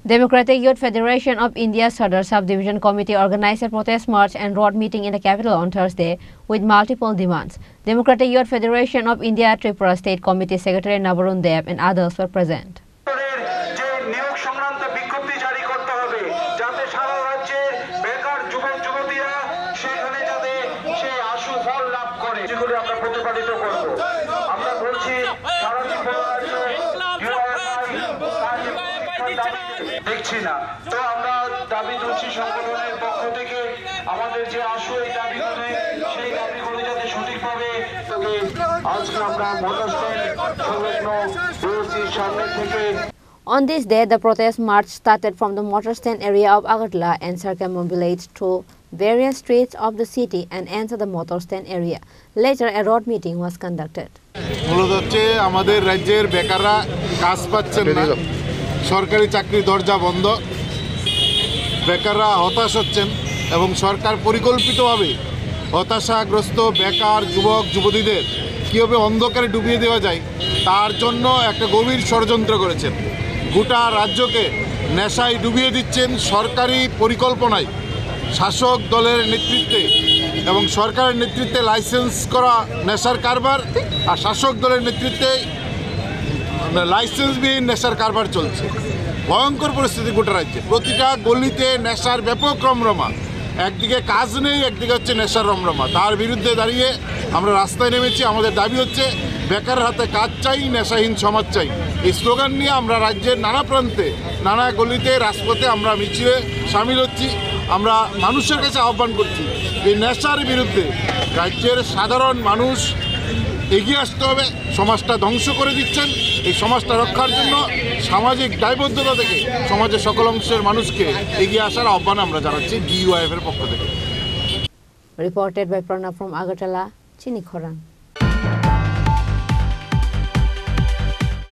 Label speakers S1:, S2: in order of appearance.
S1: Democratic Youth Federation of India's Sadar Subdivision Committee organized a protest march and road meeting in the capital on Thursday with multiple demands. Democratic Youth Federation of India Tripura State Committee Secretary Nabarun Deb and others were present.
S2: দেখছি না তো আমরা দাবি তুলছি সংগঠনের পক্ষ থেকে আমাদের যে আশু এই দাবিগুলো সেই দাবিগুলো যাতে সঠিকভাবে আজকে আমরা মোটর স্ট্যান্ড সংলগ্ন বিওসির সামনে থেকে
S1: On this day, the protest march started from the motor stand area of Agartala and circumambulated through various streets of the city and entered the motor stand area. Later, a road meeting was conducted.
S3: মূলত হচ্ছে আমাদের রাজ্যের বেকাররা কাজ পাচ্ছেন না, সরকারি চাকরি দরজা বন্ধ, বেকাররা হতাশ হচ্ছেন এবং সরকার পরিকল্পিতভাবে হতাশাগ্রস্ত বেকার যুবক যুবতীদের কীভাবে অন্ধকারে ডুবিয়ে দেওয়া যায় তার জন্য একটা গভীর ষড়যন্ত্র করেছেন। গোটা রাজ্যকে নেশায় ডুবিয়ে দিচ্ছেন সরকারি পরিকল্পনায়, শাসক দলের নেতৃত্বে এবং সরকারের নেতৃত্বে লাইসেন্স করা নেশার কারবার আর শাসক দলের নেতৃত্বে লাইসেন্সবিহীন নেশার কারবার চলছে। ভয়ঙ্কর পরিস্থিতি গোটা রাজ্যে, প্রতিটা গলিতে নেশার ব্যাপক রমরমা, একদিকে কাজ নেই, একদিকে হচ্ছে নেশার রমরমা। তার বিরুদ্ধে দাঁড়িয়ে আমরা রাস্তায় নেমেছি। আমাদের দাবি হচ্ছে বেকার হাতে কাজ চাই, নেশাহীন সমাজ চাই। এই স্লোগান নিয়ে আমরা রাজ্যের নানা প্রান্তে, নানা গলিতে, রাজপথে আমরা মিছিলে সামিল হচ্ছি। আমরা মানুষের কাছে আহ্বান করছি এই নেশার বিরুদ্ধে রাজ্যের সাধারণ মানুষ এগিয়ে আসতে হবে। সমাজটা ধ্বংস করে দিচ্ছেন, এই সমাজটা রক্ষার জন্য সামাজিক দায়বদ্ধতা থেকে সমাজের সকল অংশের মানুষকে এগিয়ে আসার আহ্বান আমরা জানাচ্ছি DUIF এর পক্ষ থেকে।
S1: Reported by Pranav from Agartala, Chini Khoran.